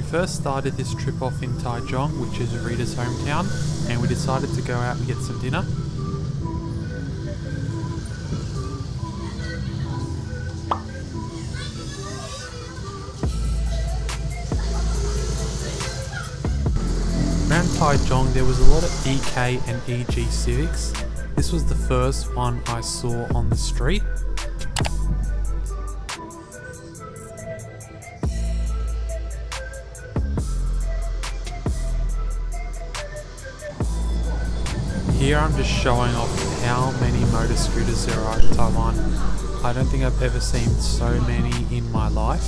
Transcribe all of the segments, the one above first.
first started this trip off in Taichung, which is Rita's hometown, and we decided to go out and get some dinner. Around Taichung there was a lot of EK and EG Civics. This was the first one I saw on the street. Here I'm just showing off how many motor scooters there are in Taiwan. I don't think I've ever seen so many in my life,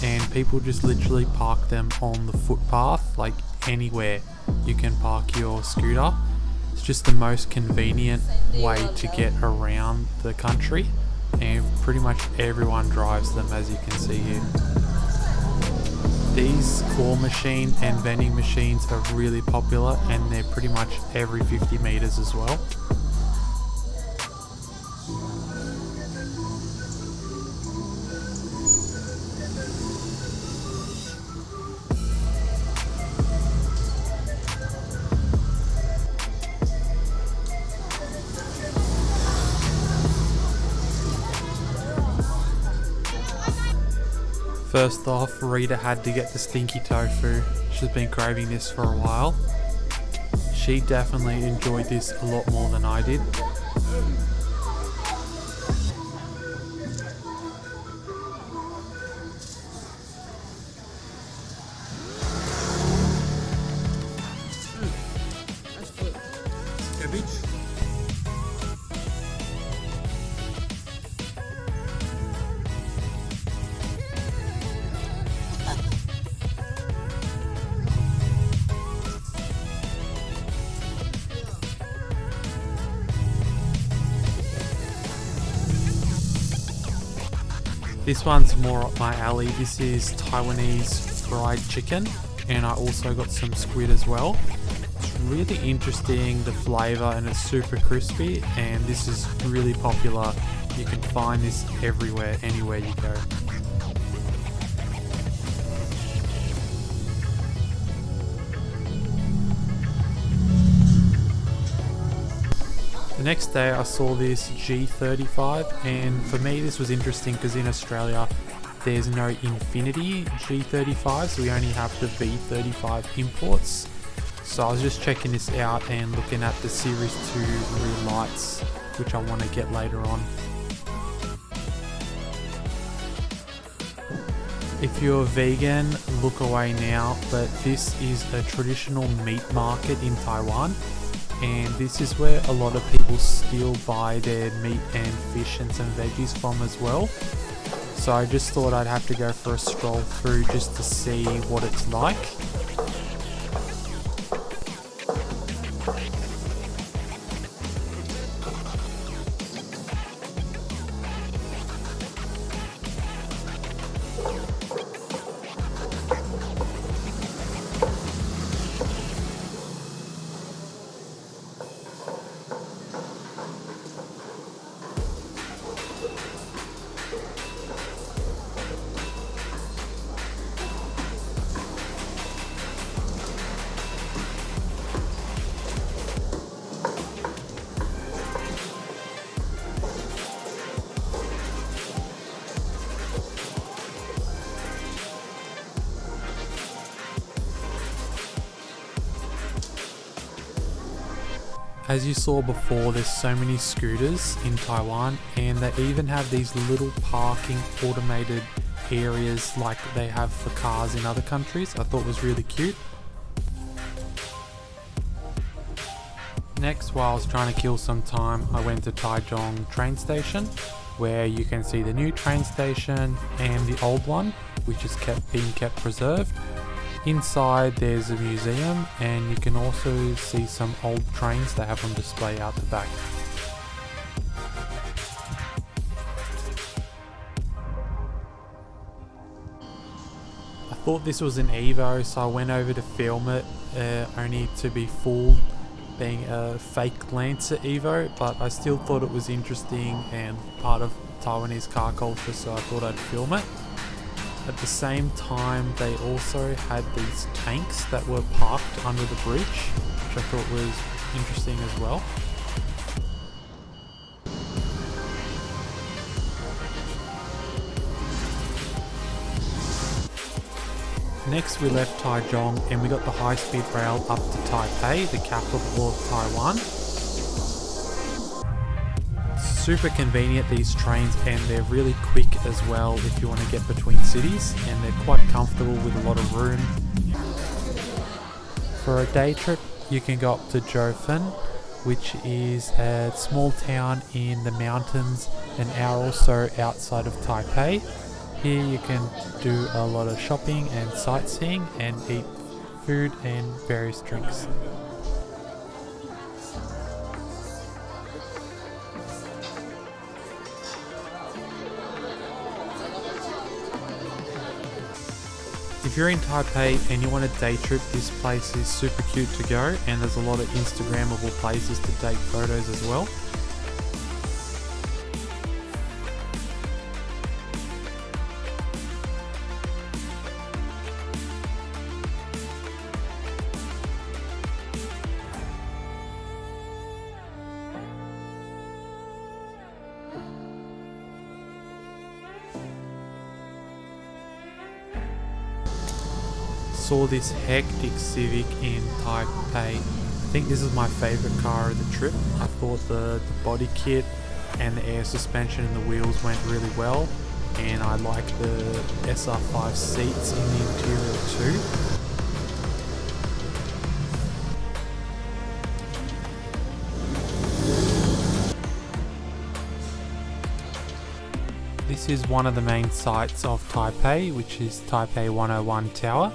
and people just literally park them on the footpath, like anywhere you can park your scooter. It's just the most convenient way to get around the country, and pretty much everyone drives them, as you can see here. These claw machine and vending machines are really popular, and they're pretty much every 50 meters as well. First off, Rita had to get the stinky tofu. She's been craving this for a while. She definitely enjoyed this a lot more than I did. That's good. Cabbage. This one's more up my alley. This is Taiwanese fried chicken, and I also got some squid as well. It's really interesting, the flavour, and it's super crispy, and this is really popular. You can find this everywhere, anywhere you go. The next day I saw this G35, and for me this was interesting because in Australia there's no Infinity G35, so we only have the V35 imports. So I was just checking this out and looking at the Series 2 rear lights, which I want to get later on. If you're vegan, look away now, but this is a traditional meat market in Taiwan. And this is where a lot of people still buy their meat and fish and some veggies from as well. So I just thought I'd have to go for a stroll through just to see what it's like. As you saw before, there's so many scooters in Taiwan, and they even have these little parking automated areas like they have for cars in other countries. I thought was really cute. Next, while I was trying to kill some time, I went to Taichung train station, where you can see the new train station and the old one, which is being kept preserved. Inside there's a museum, and you can also see some old trains they have on display out the back. I thought this was an Evo, so I went over to film it, only to be fooled being a fake Lancer Evo, but I still thought it was interesting and part of Taiwanese car culture, so I thought I'd film it. At the same time, they also had these tanks that were parked under the bridge, which I thought was interesting as well. Next we left Taichung and we got the high-speed rail up to Taipei, the capital of Taiwan. Super convenient, these trains, and they're really quick as well if you want to get between cities, and they're quite comfortable with a lot of room. For a day trip you can go up to Jiufen, which is a small town in the mountains an hour or so outside of Taipei. Here you can do a lot of shopping and sightseeing and eat food and various drinks. If you're in Taipei and you want a day trip, this place is super cute to go, and there's a lot of Instagrammable places to take photos as well. Saw this hectic Civic in Taipei. I think this is my favorite car of the trip. I thought the body kit and the air suspension and the wheels went really well, and I like the SR5 seats in the interior too. This is one of the main sites of Taipei, which is Taipei 101 Tower.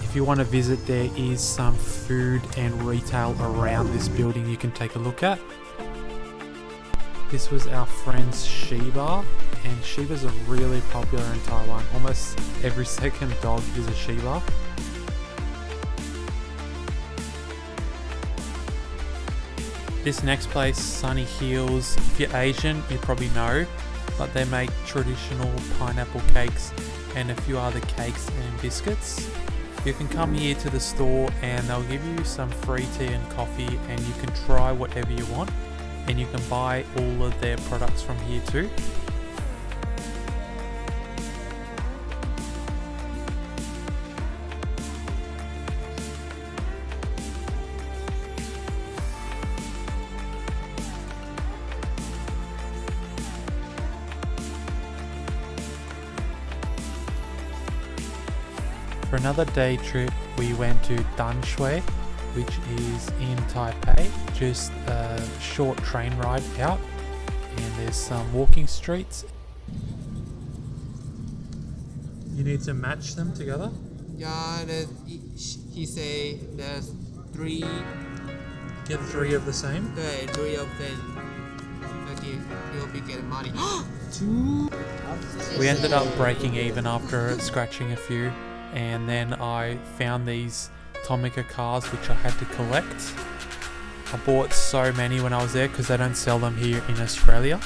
If you want to visit, there is some food and retail around this building you can take a look at. This was our friend's Shiba, and Shibas are really popular in Taiwan. Almost every second dog is a Shiba. This next place, Sunny Hills, if you're Asian you probably know, but they make traditional pineapple cakes and a few other cakes and biscuits. You can come here to the store and they'll give you some free tea and coffee, and you can try whatever you want, and you can buy all of their products from here too. For another day trip, we went to Danshui, which is in Taipei, just a short train ride out, and there's some walking streets. You need to match them together? Yeah, he say there's three. Get three of the same? 对 three of them. Okay, you'll be getting money. Two. We ended up breaking even after scratching a few, and then I found these Tomica cars which I had to collect. I bought so many when I was there because they don't sell them here in Australia.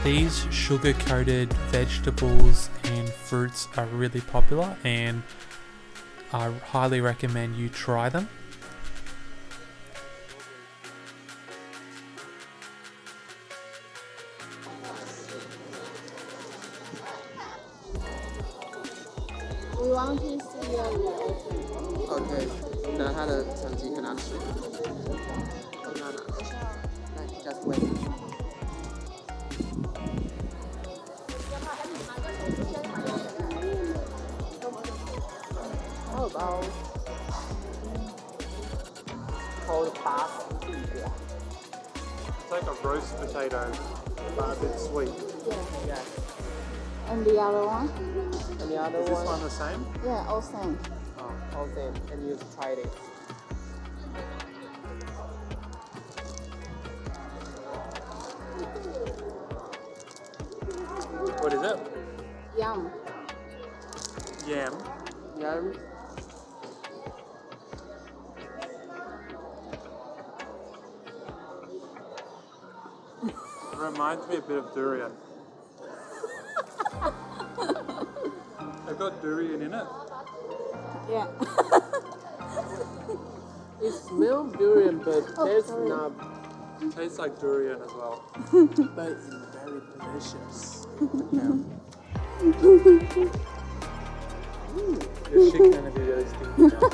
These sugar-coated vegetables and fruits are really popular, and I highly recommend you try them. We want to see your reaction. OK，那他的成绩看他写。那，just wait。How about cold past 地瓜 It's like a roast potato, but a bit sweet. Yeah.？Yeah. And the other one? And the other Is this one? one the same? Yeah, all same. Oh. All same. And you tried it. What is it? Yum. Yam. Yum. It reminds me a bit of durian. They've got durian in it. Yeah. It smells durian, but tastes sorry. not. It tastes like durian as well. But it's very delicious. Your shit's gonna be really stinky now.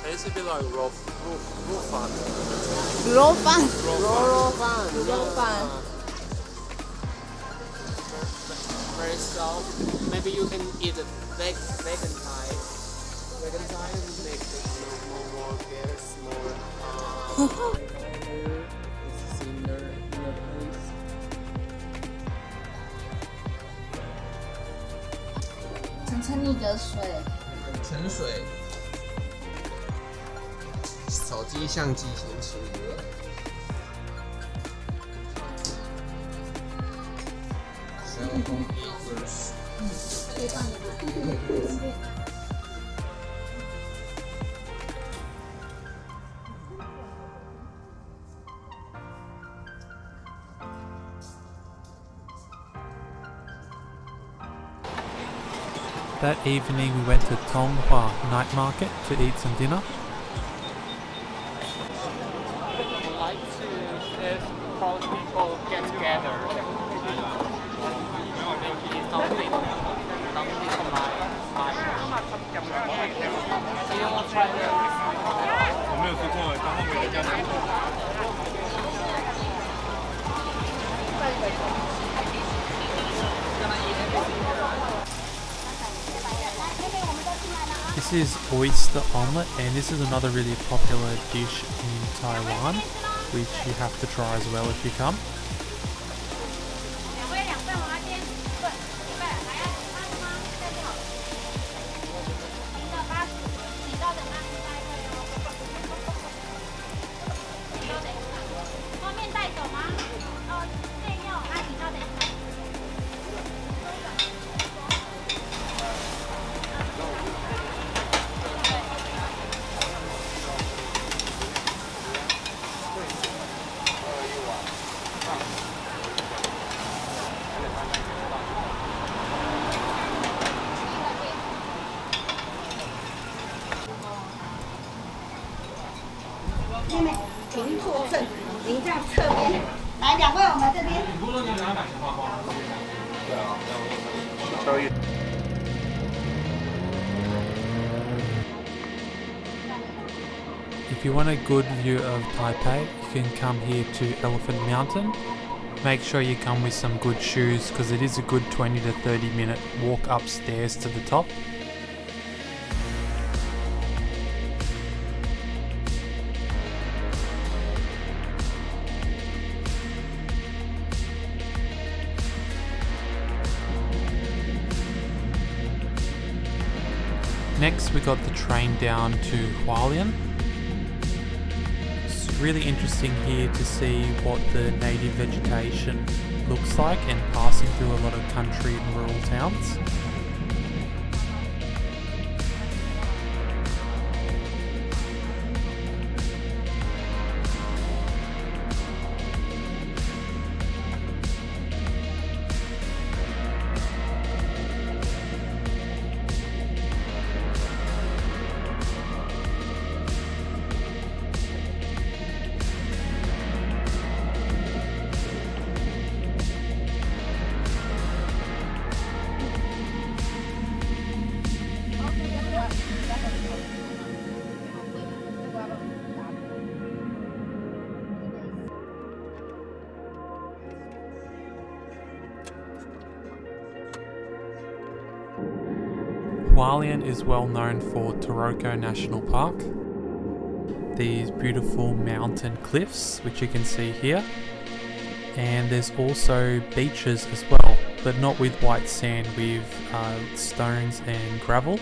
Tastes a bit like raw fun. Raw fun. Raw fun. Raw fun. Very soft. Maybe you can eat a vegan Thai. Vegan Thai make it more gas, more thinner in the taste. Can 盛你的水。沉水。手机相机先吃一个。Cell phone eat first. That evening we went to Tonghua night market to eat some dinner. I like to if people get together. Maybe something for my Do you want to try this? 我没有吃过，刚刚没人家讲过。 This is oyster omelette, and this is another really popular dish in Taiwan, which you have to try as well if you come. If you want a good view of Taipei, you can come here to Elephant Mountain. Make sure you come with some good shoes because it is a good 20 to 30 minute walk upstairs to the top. Next we got the train down to Hualien. It's really interesting here to see what the native vegetation looks like and passing through a lot of country and rural towns. Hualien is well known for Taroko National Park. These beautiful mountain cliffs, which you can see here. And there's also beaches as well, but not with white sand, with stones and gravel.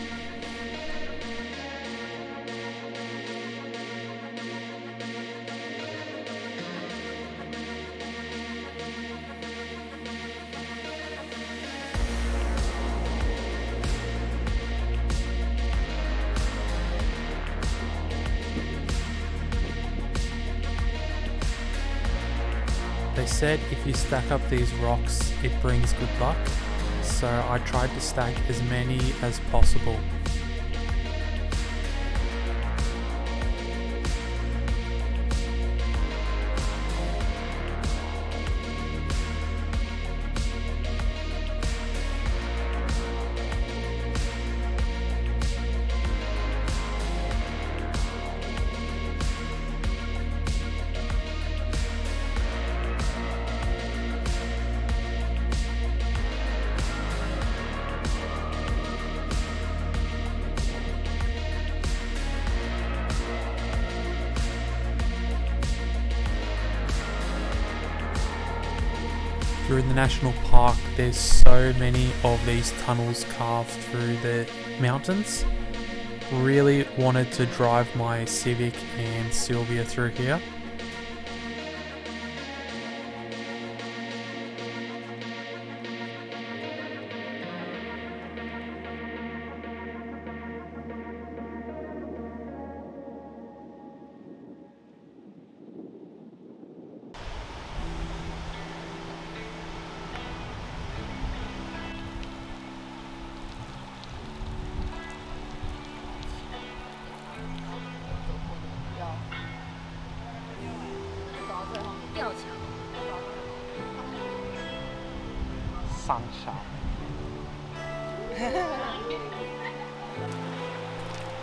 They said if you stack up these rocks, it brings good luck, so I tried to stack as many as possible. Through the national park, there's so many of these tunnels carved through the mountains. Really wanted to drive my Civic and Sylvia through here.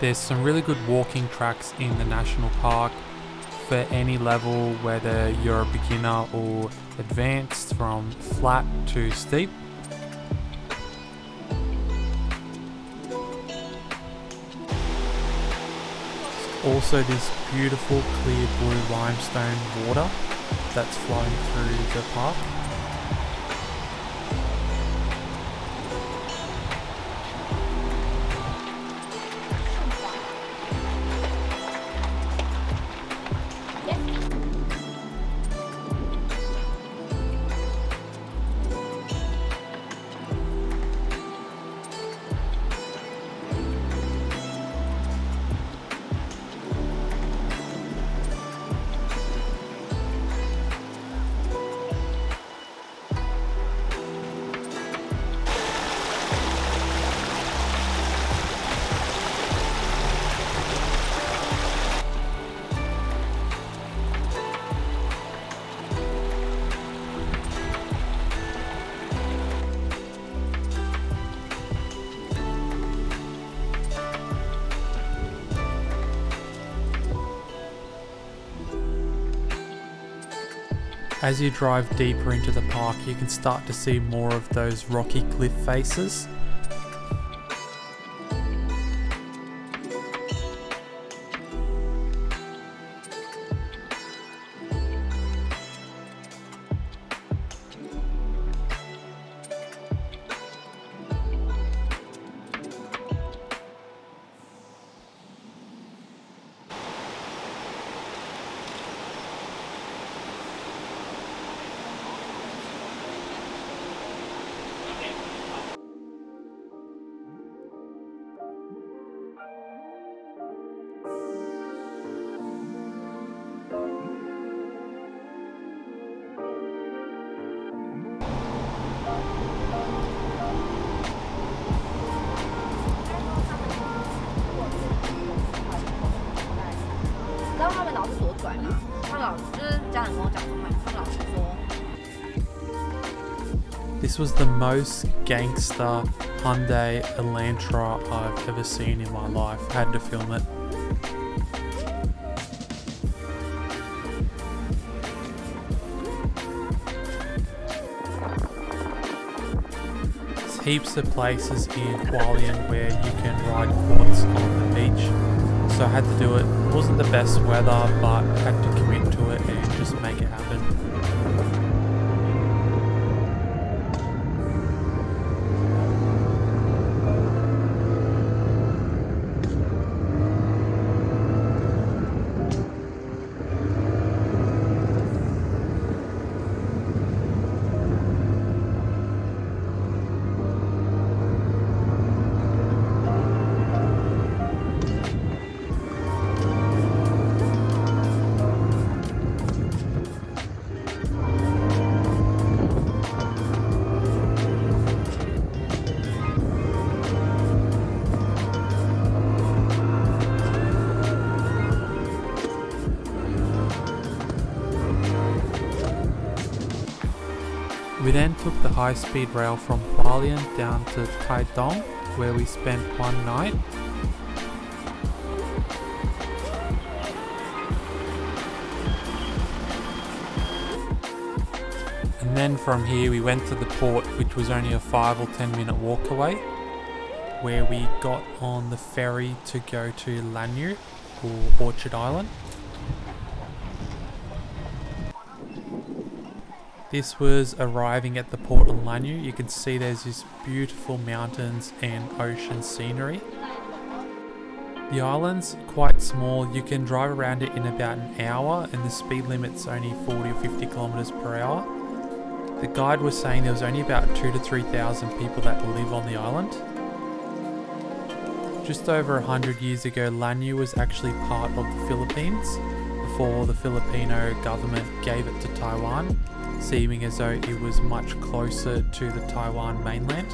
There's some really good walking tracks in the national park for any level, whether you're a beginner or advanced, from flat to steep. Also this beautiful clear blue limestone water that's flowing through the park. As you drive deeper into the park, you can start to see more of those rocky cliff faces. This was the most gangster Hyundai Elantra I've ever seen in my life. I had to film it. There's heaps of places in Hualien where you can so I had to do it. It wasn't the best weather, but I had to commit to it and just make it happen. We then took the high-speed rail from Hualien down to Taichung, where we spent one night. And then from here we went to the port, which was only a 5 or 10 minute walk away, where we got on the ferry to go to Lanyu, or Orchard Island. This was arriving at the port on Lanyu. You can see there's this beautiful mountains and ocean scenery. The island's quite small. You can drive around it in about an hour and the speed limit's only 40 or 50 kilometers per hour. The guide was saying there was only about 2,000 to 3,000 people that live on the island. Just over 100 years ago, Lanyu was actually part of the Philippines before the Filipino government gave it to Taiwan, seeming as though it was much closer to the Taiwan mainland.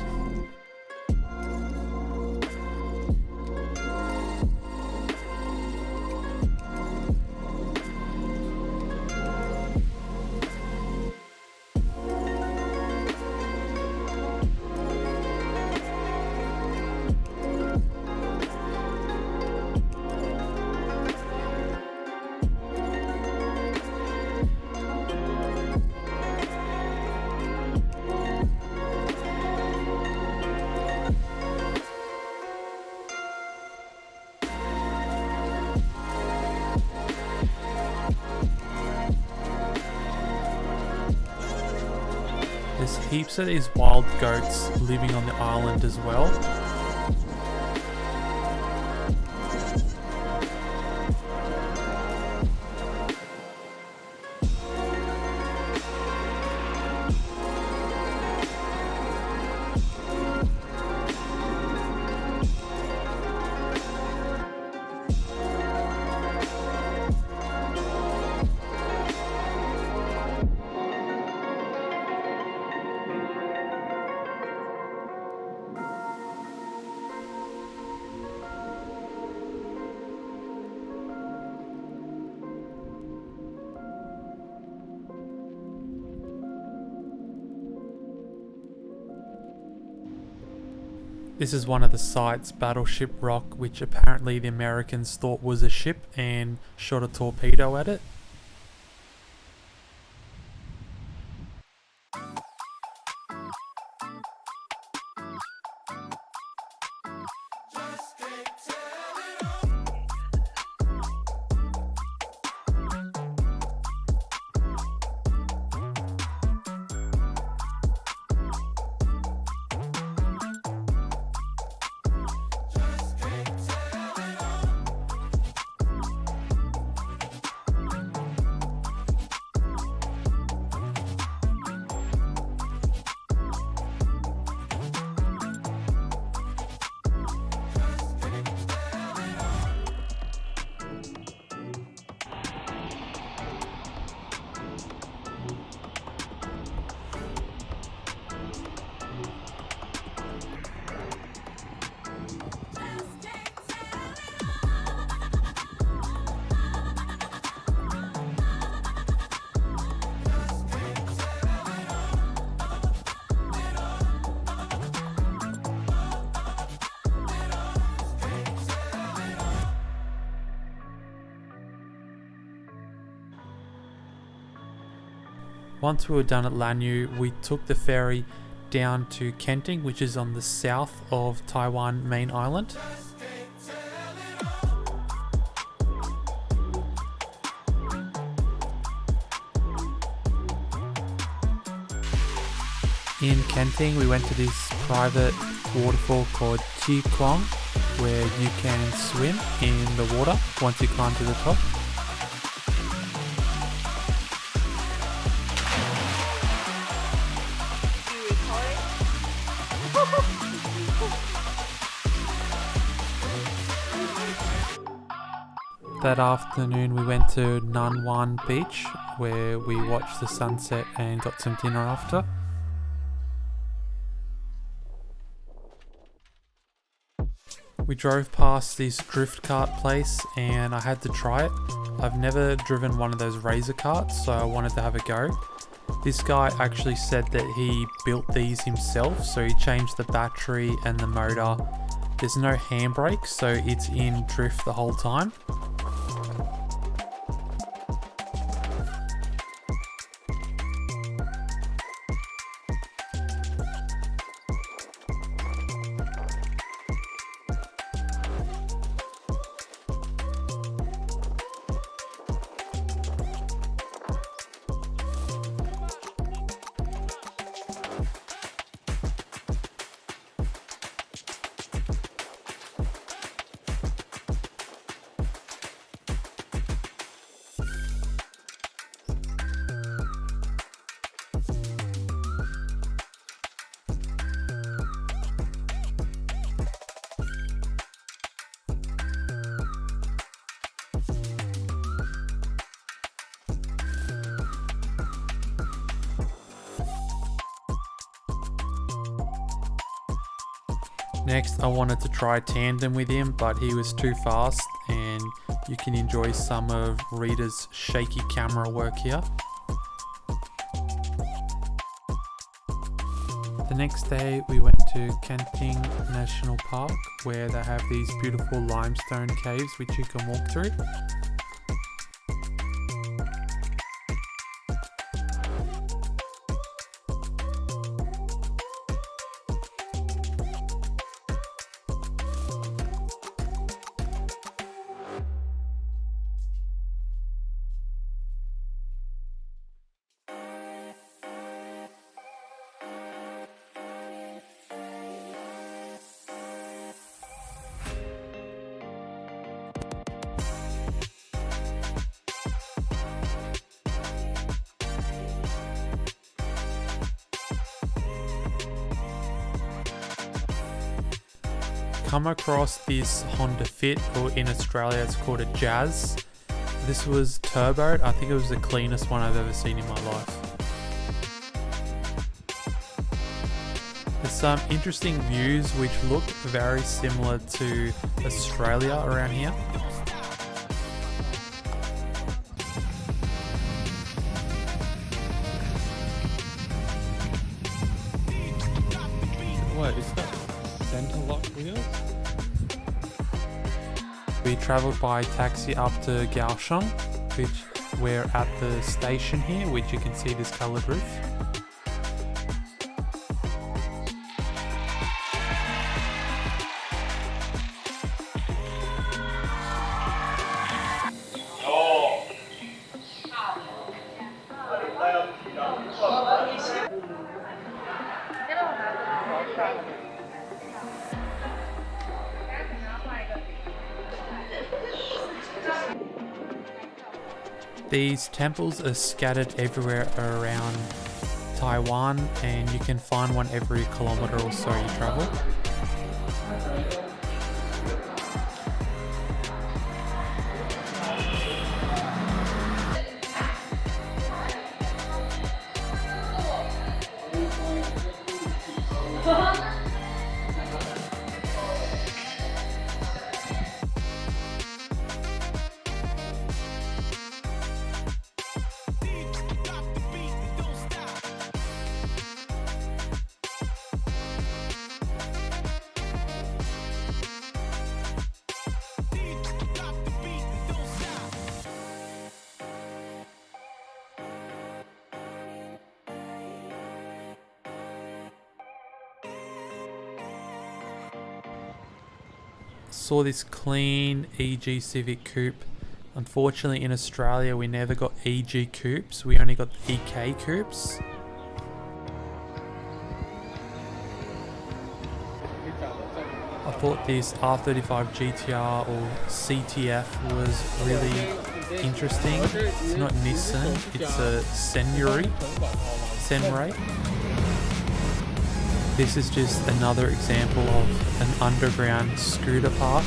There's heaps of these wild goats living on the island as well. This is one of the sites, Battleship Rock, which apparently the Americans thought was a ship and shot a torpedo at it. Once we were done at Lanyu, we took the ferry down to Kenting, which is on the south of Taiwan main island. In Kenting, we went to this private waterfall called Taichung, where you can swim in the water once you climb to the top. That afternoon we went to Nanwan Beach, where we watched the sunset and got some dinner after. We drove past this drift cart place and I had to try it. I've never driven one of those razor carts, so I wanted to have a go. This guy actually said that he built these himself, so he changed the battery and the motor. There's no handbrake, so it's in drift the whole time. Next, I wanted to try tandem with him, but he was too fast, and you can enjoy some of Rita's shaky camera work here. The next day, we went to Kenting National Park, where they have these beautiful limestone caves which you can walk through. Come across this Honda Fit, or in Australia it's called a Jazz. This was turboed. I think it was the cleanest one I've ever seen in my life. There's some interesting views which look very similar to Australia around here. What is that? Center lock wheels? We travelled by taxi up to Kaohsiung, which we're at the station here, which you can see this coloured roof. These temples are scattered everywhere around Taiwan, and you can find one every kilometre or so you travel. Saw this clean EG Civic Coupe. Unfortunately in Australia we never got EG Coupes, we only got EK Coupes. thought this R35 GTR or CTF was really interesting. It's not Nissan, it's a Senrai. This is just another example of an underground scooter park.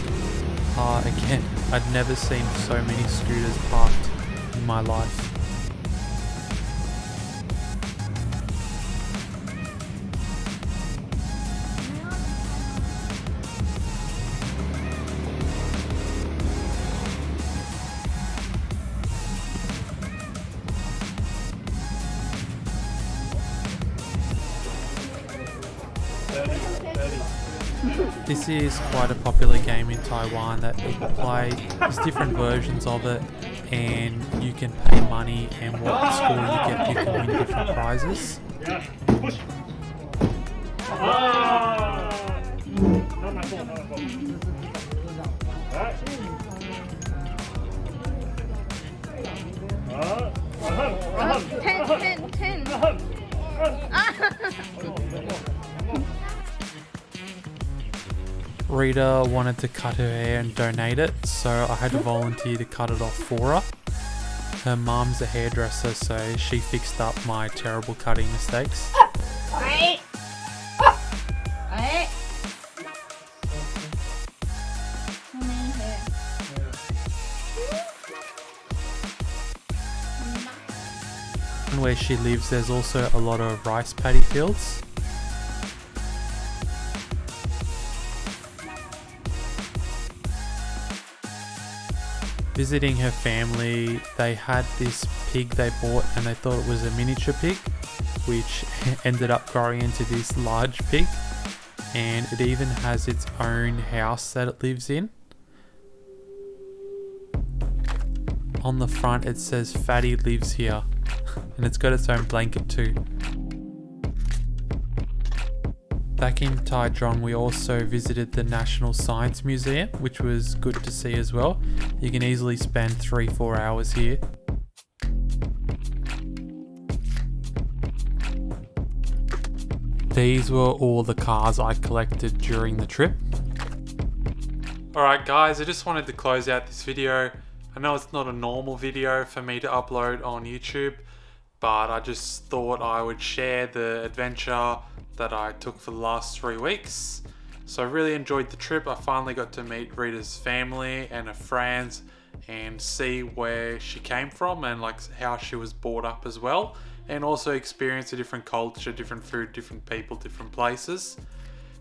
Again, I'd never seen so many scooters parked in my life. This is quite a popular game in Taiwan that people play. There's different versions of it, and you can pay money, and what score you get, you can win different prizes. Ten. Rita wanted to cut her hair and donate it, so I had to volunteer to cut it off for her. Her mum's a hairdresser, so she fixed up my terrible cutting mistakes. And where she lives, there's also a lot of rice paddy fields. Visiting her family, they had this pig they bought and they thought it was a miniature pig, which ended up growing into this large pig, and it even has its own house that it lives in. On the front it says Fatty lives here, and it's got its own blanket too. Back in Taichung, we also visited the National Science Museum, which was good to see as well. You can easily spend 3-4 hours here. These were all the cars I collected during the trip. Alright guys, I just wanted to close out this video. I know it's not a normal video for me to upload on YouTube, but I just thought I would share the adventure that I took for the last 3 weeks. So I really enjoyed the trip. I finally got to meet Rita's family and her friends and see where she came from and like how she was brought up as well, and also experience a different culture, different food, different people, different places.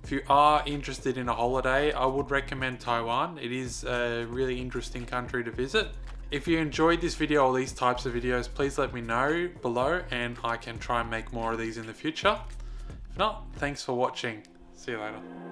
If you are interested in a holiday, I would recommend Taiwan. It is a really interesting country to visit. If you enjoyed this video or these types of videos, please let me know below and I can try and make more of these in the future. If not, thanks for watching. See you later.